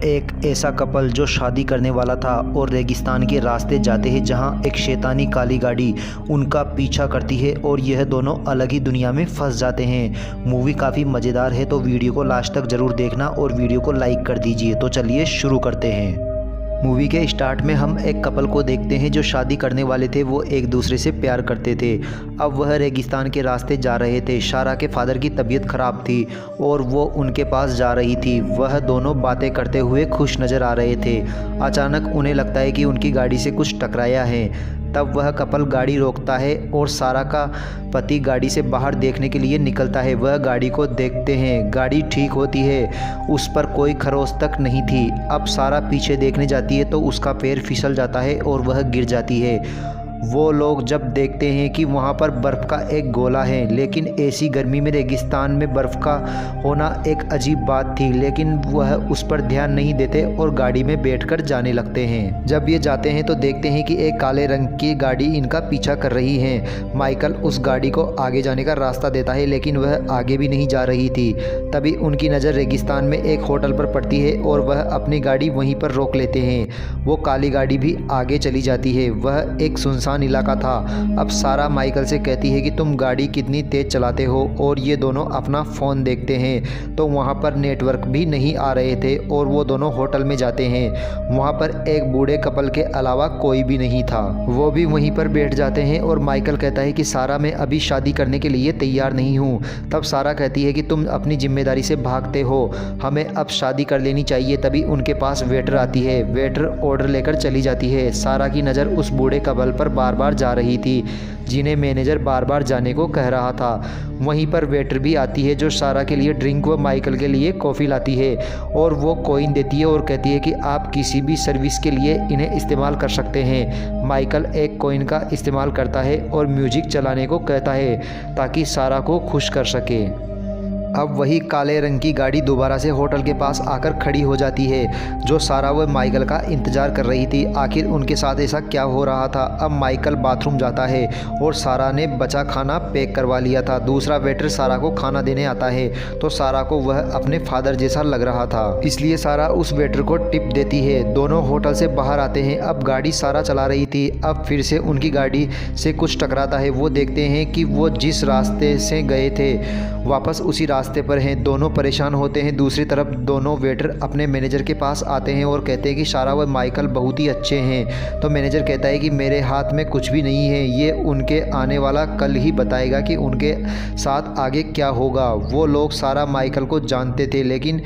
एक ऐसा कपल जो शादी करने वाला था और रेगिस्तान के रास्ते जाते हैं जहां एक शैतानी काली गाड़ी उनका पीछा करती है और यह दोनों अलग ही दुनिया में फंस जाते हैं। मूवी काफ़ी मज़ेदार है तो वीडियो को लास्ट तक ज़रूर देखना और वीडियो को लाइक कर दीजिए। तो चलिए शुरू करते हैं। मूवी के स्टार्ट में हम एक कपल को देखते हैं जो शादी करने वाले थे। वो एक दूसरे से प्यार करते थे। अब वह रेगिस्तान के रास्ते जा रहे थे। शारा के फादर की तबीयत ख़राब थी और वो उनके पास जा रही थी। वह दोनों बातें करते हुए खुश नज़र आ रहे थे। अचानक उन्हें लगता है कि उनकी गाड़ी से कुछ टकराया है। तब वह कपल गाड़ी रोकता है और सारा का पति गाड़ी से बाहर देखने के लिए निकलता है। वह गाड़ी को देखते हैं, गाड़ी ठीक होती है, उस पर कोई खरोंच तक नहीं थी। अब सारा पीछे देखने जाती है तो उसका पैर फिसल जाता है और वह गिर जाती है। वो लोग जब देखते हैं कि वहाँ पर बर्फ़ का एक गोला है, लेकिन ऐसी गर्मी में रेगिस्तान में बर्फ़ का होना एक अजीब बात थी, लेकिन वह उस पर ध्यान नहीं देते और गाड़ी में बैठकर जाने लगते हैं। जब ये जाते हैं तो देखते हैं कि एक काले रंग की गाड़ी इनका पीछा कर रही है। माइकल उस गाड़ी को आगे जाने का रास्ता देता है, लेकिन वह आगे भी नहीं जा रही थी। तभी उनकी नज़र रेगिस्तान में एक होटल पर पड़ती है और वह अपनी गाड़ी वहीं पर रोक लेते हैं। वो काली गाड़ी भी आगे चली जाती है। वह एक सुनसान इलाका था। अब सारा माइकल से कहती है कि तुम गाड़ी कितनी तेज चलाते हो, और ये दोनों अपना फ़ोन देखते हैं तो वहाँ पर नेटवर्क भी नहीं आ रहे थे और वो दोनों होटल में जाते हैं। वहाँ पर एक बूढ़े कपल के अलावा कोई भी नहीं था। वो भी वहीं पर बैठ जाते हैं और माइकल कहता है कि सारा मैं अभी शादी करने के लिए तैयार नहीं हूँ। तब सारा कहती है कि तुम अपनी जिम्मेदारी से भागते हो, हमें अब शादी कर लेनी चाहिए। तभी उनके पास वेटर आती है। वेटर ऑर्डर लेकर चली जाती है। सारा की नज़र उस बूढ़े कपल पर बार बार जा रही थी जिन्हें मैनेजर बार बार जाने को कह रहा था। वहीं पर वेटर भी आती है जो सारा के लिए ड्रिंक व माइकल के लिए कॉफ़ी लाती है और वो कॉइन देती है और कहती है कि आप किसी भी सर्विस के लिए इन्हें इस्तेमाल कर सकते हैं। माइकल एक कॉइन का इस्तेमाल करता है और म्यूजिक चलाने को कहता है ताकि सारा को खुश कर सके। अब वही काले रंग की गाड़ी दोबारा से होटल के पास आकर खड़ी हो जाती है जो सारा व माइकल का इंतज़ार कर रही थी। आखिर उनके साथ ऐसा क्या हो रहा था। अब माइकल बाथरूम जाता है और सारा ने बचा खाना पैक करवा लिया था। दूसरा वेटर सारा को खाना देने आता है तो सारा को वह अपने फादर जैसा लग रहा था, इसलिए सारा उस वेटर को टिप देती है। दोनों होटल से बाहर आते हैं। अब गाड़ी सारा चला रही थी। अब फिर से उनकी गाड़ी से कुछ टकराता है। वो देखते हैं कि वो जिस रास्ते से गए थे वापस उसी रास्ते पर हैं। दोनों परेशान होते हैं। दूसरी तरफ दोनों वेटर अपने मैनेजर के पास आते हैं और कहते हैं कि सारा व माइकल बहुत ही अच्छे हैं। तो मैनेजर कहता है कि मेरे हाथ में कुछ भी नहीं है, ये उनके आने वाला कल ही बताएगा कि उनके साथ आगे क्या होगा। वो लोग सारा माइकल को जानते थे, लेकिन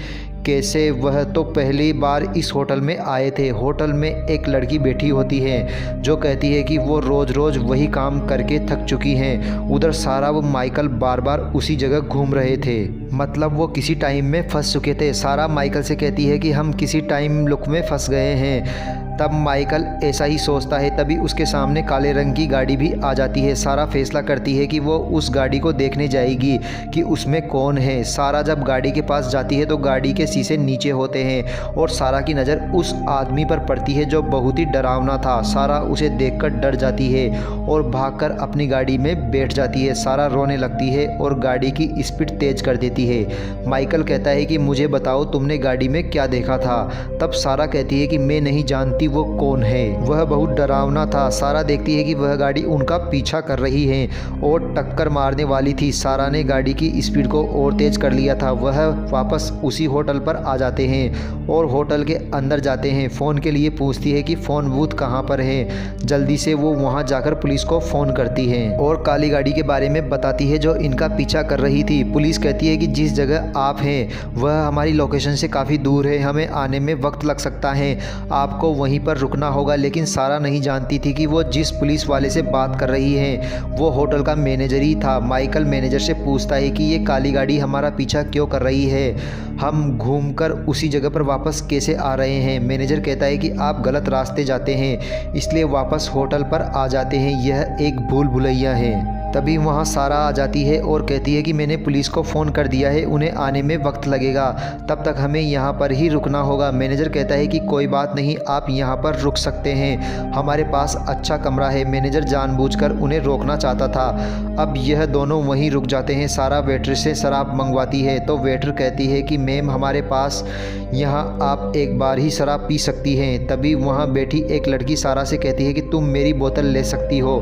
कैसे, वह तो पहली बार इस होटल में आए थे। होटल में एक लड़की बैठी होती है जो कहती है कि वो रोज़ रोज़ वही काम करके थक चुकी हैं। उधर सारा व माइकल बार बार उसी जगह घूम रहे थे, मतलब वो किसी टाइम में फंस चुके थे। सारा माइकल से कहती है कि हम किसी टाइम लुक में फंस गए हैं। तब माइकल ऐसा ही सोचता है। तभी उसके सामने काले रंग की गाड़ी भी आ जाती है। सारा फैसला करती है कि वो उस गाड़ी को देखने जाएगी कि उसमें कौन है। सारा जब गाड़ी के पास जाती है तो गाड़ी के शीशे नीचे होते हैं और सारा की नज़र उस आदमी पर पड़ती है जो बहुत ही डरावना था। सारा उसे देखकर डर जाती है और भागकर अपनी गाड़ी में बैठ जाती है। सारा रोने लगती है और गाड़ी की स्पीड तेज कर देती है। माइकल कहता है कि मुझे बताओ तुमने गाड़ी में क्या देखा था। तब सारा कहती है कि मैं नहीं जानती वो कौन है, वह बहुत डरावना था। सारा देखती है कि वह गाड़ी उनका पीछा कर रही है और टक्कर मारने वाली थी। सारा ने गाड़ी की स्पीड को और तेज कर लिया था। वह वापस उसी होटल पर आ जाते हैं और होटल के अंदर जाते हैं। फ़ोन के लिए पूछती है कि फ़ोन बूथ कहाँ पर है। जल्दी से वो वहाँ जाकर पुलिस को फ़ोन करती है और काली गाड़ी के बारे में बताती है जो इनका पीछा कर रही थी। पुलिस कहती है कि जिस जगह आप हैं वह हमारी लोकेशन से काफ़ी दूर है, हमें आने में वक्त लग सकता है, आपको वहीं पर रुकना होगा। लेकिन सारा नहीं जानती थी कि वो जिस पुलिस वाले से बात कर रही है वो होटल का मैनेजर ही था। माइकल मैनेजर से पूछता है कि ये काली गाड़ी हमारा पीछा क्यों कर रही है, हम घूमकर उसी जगह पर वापस कैसे आ रहे हैं। मैनेजर कहता है कि आप गलत रास्ते जाते हैं, इसलिए वापस होटल पर आ जाते हैं, यह एक भूल भुलैया है। तभी वहाँ सारा आ जाती है और कहती है कि मैंने पुलिस को फ़ोन कर दिया है, उन्हें आने में वक्त लगेगा, तब तक हमें यहाँ पर ही रुकना होगा। मैनेजर कहता है कि कोई बात नहीं, आप यहाँ पर रुक सकते हैं, हमारे पास अच्छा कमरा है। मैनेजर जानबूझकर उन्हें रोकना चाहता था। अब यह दोनों वहीं रुक जाते हैं। सारा वेट्रेस से शराब मंगवाती है तो वेटर कहती है कि मैम हमारे पास यहाँ आप एक बार ही शराब पी सकती हैं। तभी वहाँ बैठी एक लड़की सारा से कहती है कि तुम मेरी बोतल ले सकती हो,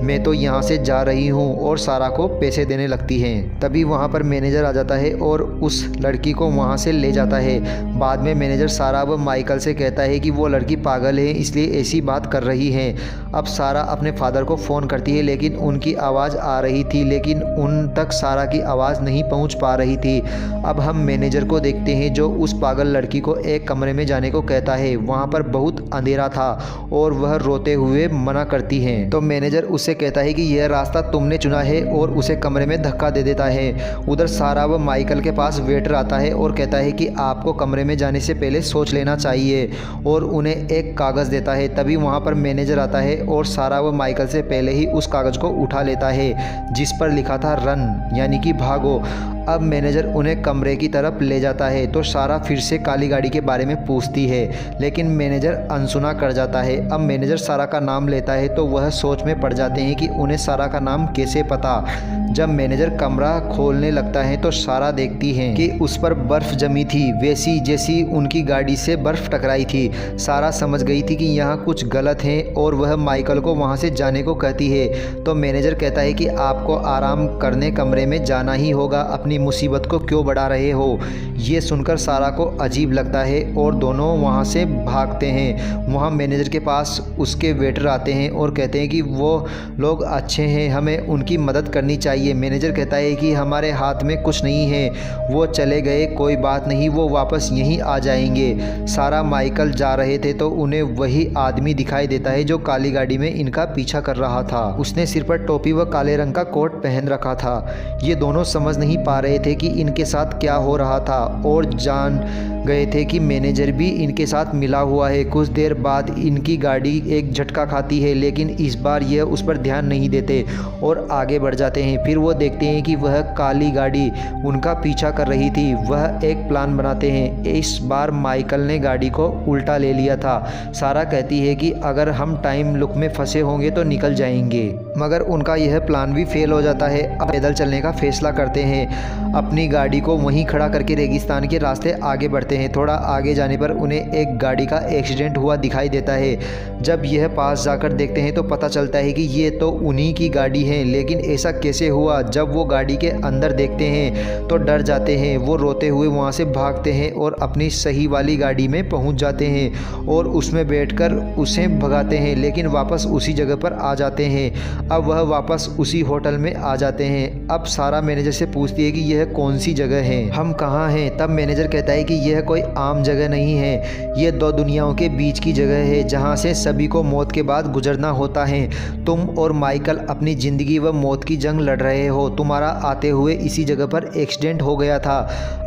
मैं तो यहाँ से जा रही हूँ, और सारा को पैसे देने लगती हैं। तभी वहाँ पर मैनेजर आ जाता है और उस लड़की को वहाँ से ले जाता है। बाद में मैनेजर सारा व माइकल से कहता है कि वो लड़की पागल है, इसलिए ऐसी बात कर रही है। अब सारा अपने फादर को फ़ोन करती है, लेकिन उनकी आवाज़ आ रही थी, लेकिन उन तक सारा की आवाज़ नहीं पहुँच पा रही थी। अब हम मैनेजर को देखते हैं जो उस पागल लड़की को एक कमरे में जाने को कहता है। वहाँ पर बहुत अंधेरा था और वह रोते हुए मना करती है। तो मैनेजर उससे कहता है कि यह रास्ता तुमने चुना है, और उसे कमरे में धक्का दे देता है। उधर सारा व माइकल के पास वेटर आता है और कहता है कि आपको कमरे में जाने से पहले सोच लेना चाहिए, और उन्हें एक कागज़ देता है। तभी वहाँ पर मैनेजर आता है और सारा व माइकल से पहले ही उस कागज़ को उठा लेता है जिस पर लिखा था रन, यानी कि भागो। अब मैनेजर उन्हें कमरे की तरफ ले जाता है तो सारा फिर से काली गाड़ी के बारे में पूछती है, लेकिन मैनेजर अनसुना कर जाता है। अब मैनेजर सारा का नाम लेता है तो वह सोच में पड़ जाते हैं कि उन्हें सारा का नाम कैसे पता। जब मैनेजर कमरा खोलने लगता है तो सारा देखती है कि उस पर बर्फ़ जमी थी, वैसी जैसी उनकी गाड़ी से बर्फ़ टकराई थी। सारा समझ गई थी कि यहाँ कुछ गलत है और वह माइकल को वहाँ से जाने को कहती है। तो मैनेजर कहता है कि आपको आराम करने कमरे में जाना ही होगा, अपनी मुसीबत को क्यों बढ़ा रहे हो। ये सुनकर सारा को अजीब लगता है और दोनों वहाँ से भागते हैं। वहाँ मैनेजर के पास उसके वेटर आते हैं और कहते हैं कि वो लोग अच्छे हैं, हमें उनकी मदद करनी चाहिए। मैनेजर कहता है कि हमारे हाथ में कुछ नहीं है, वो चले गए, कोई बात नहीं, वो वापस यहीं आ जाएंगे। सारा माइकल जा रहे थे तो उन्हें वही आदमी दिखाई देता है जो काली गाड़ी में इनका पीछा कर रहा था। उसने सिर पर टोपी व काले रंग का कोट पहन रखा था। ये दोनों समझ नहीं पा रहे थे कि इनके साथ क्या हो रहा था और जान गए थे कि मैनेजर भी इनके साथ मिला हुआ है। कुछ देर बाद इनकी गाड़ी एक झटका खाती है, लेकिन इस बार यह उस पर ध्यान नहीं देते और आगे बढ़ जाते हैं। फिर वो देखते हैं कि वह काली गाड़ी उनका पीछा कर रही थी। वह एक प्लान बनाते हैं। इस बार माइकल ने गाड़ी को उल्टा ले लिया था। सारा कहती है कि अगर हम टाइम लूप में फंसे होंगे तो निकल जाएंगे, मगर उनका यह प्लान भी फेल हो जाता है। अब पैदल चलने का फैसला करते हैं। अपनी गाड़ी को वहीं खड़ा करके रेगिस्तान के रास्ते आगे बढ़ते हैं। थोड़ा आगे जाने पर उन्हें एक गाड़ी का एक्सीडेंट हुआ दिखाई देता है। जब यह पास जाकर देखते हैं तो पता चलता है कि ये तो उन्हीं की गाड़ी है, लेकिन ऐसा कैसे हुआ। जब वो गाड़ी के अंदर देखते हैं तो डर जाते हैं। वो रोते हुए वहाँ से भागते हैं और अपनी सही वाली गाड़ी में पहुँच जाते हैं और उसमें बैठकर उसे भगाते हैं, लेकिन वापस उसी जगह पर आ जाते हैं। अब वह वापस उसी होटल में आ जाते हैं। अब सारा मैनेजर से पूछती है कि यह कौन सी जगह है, हम कहाँ हैं। तब मैनेजर कहता है कि यह कोई आम जगह नहीं है, ये दो दुनियाओं के बीच की जगह है जहाँ से सभी को मौत के बाद गुजरना होता है। तुम और माइकल अपनी ज़िंदगी व मौत की जंग लड़ रहे हो। तुम्हारा आते हुए इसी जगह पर एक्सीडेंट हो गया था।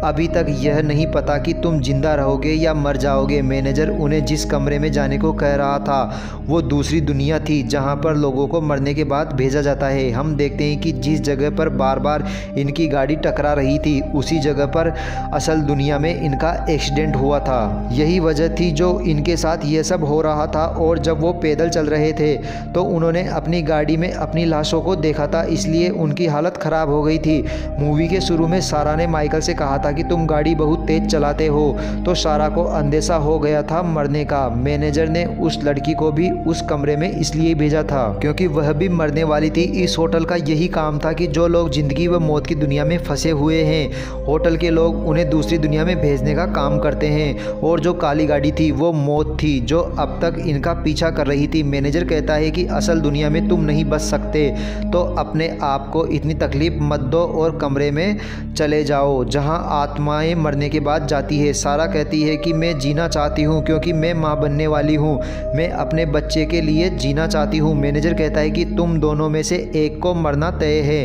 अभी तक यह नहीं पता कि तुम जिंदा रहोगे या मर जाओगे। मैनेजर उन्हें जिस कमरे में जाने को कह रहा था वो दूसरी दुनिया थी जहाँ पर लोगों को मरने के बाद भेजा जाता है। हम देखते हैं कि जिस जगह पर बार बार इनकी गाड़ी टकरा रही थी उसी जगह पर असल दुनिया में इनका एक्सीडेंट हुआ था। यही वजह थी जो इनके साथ ये सब हो रहा था। और जब वो पैदल चल रहे थे तो उन्होंने अपनी गाड़ी में अपनी लाशों को देखा था, इसलिए उनकी हालत ख़राब हो गई थी। मूवी के शुरू में सारा ने माइकल से कहा था कि तुम गाड़ी बहुत तेज़ चलाते हो, तो सारा को अंदेशा हो गया था मरने का। मैनेजर ने उस लड़की को भी उस कमरे में इसलिए भेजा था क्योंकि वह भी मरने वाली थी। इस होटल का यही काम था कि जो लोग ज़िंदगी व मौत की दुनिया में फंसे हुए हैं, होटल के लोग उन्हें दूसरी दुनिया में भेजने का काम करते हैं। और जो काली गाड़ी थी वो मौत थी जो अब तक इनका पीछा कर रही थी। मैनेजर कहता है कि असल दुनिया में तुम नहीं बच सकते, तो अपने आप को इतनी तकलीफ मत दो और कमरे में चले जाओ जहां आत्माएं मरने के बाद जाती है। सारा कहती है कि मैं जीना चाहती हूं क्योंकि मैं माँ बनने वाली हूं, मैं अपने बच्चे के लिए जीना चाहती हूं। मैनेजर कहता है कि तुम दोनों में से एक को मरना तय है।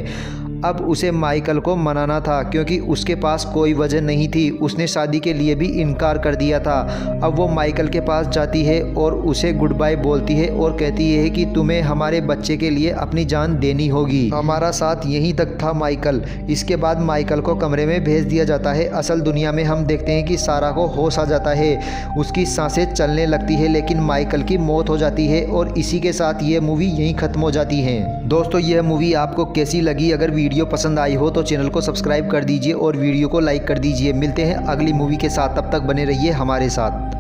अब उसे माइकल को मनाना था क्योंकि उसके पास कोई वजह नहीं थी, उसने शादी के लिए भी इनकार कर दिया था। अब वो माइकल के पास जाती है और उसे गुड बाय बोलती है और कहती है कि तुम्हें हमारे बच्चे के लिए अपनी जान देनी होगी, हमारा साथ यहीं तक था माइकल। इसके बाद माइकल को कमरे में भेज दिया जाता है। असल दुनिया में हम देखते हैं कि सारा को होश आ जाता है, उसकी सांसें चलने लगती है, लेकिन माइकल की मौत हो जाती है और इसी के साथ ये मूवी यहीं ख़त्म हो जाती है। दोस्तों यह मूवी आपको कैसी लगी? अगर वीडियो पसंद आई हो तो चैनल को सब्सक्राइब कर दीजिए और वीडियो को लाइक कर दीजिए। मिलते हैं अगली मूवी के साथ, तब तक बने रहिए हमारे साथ।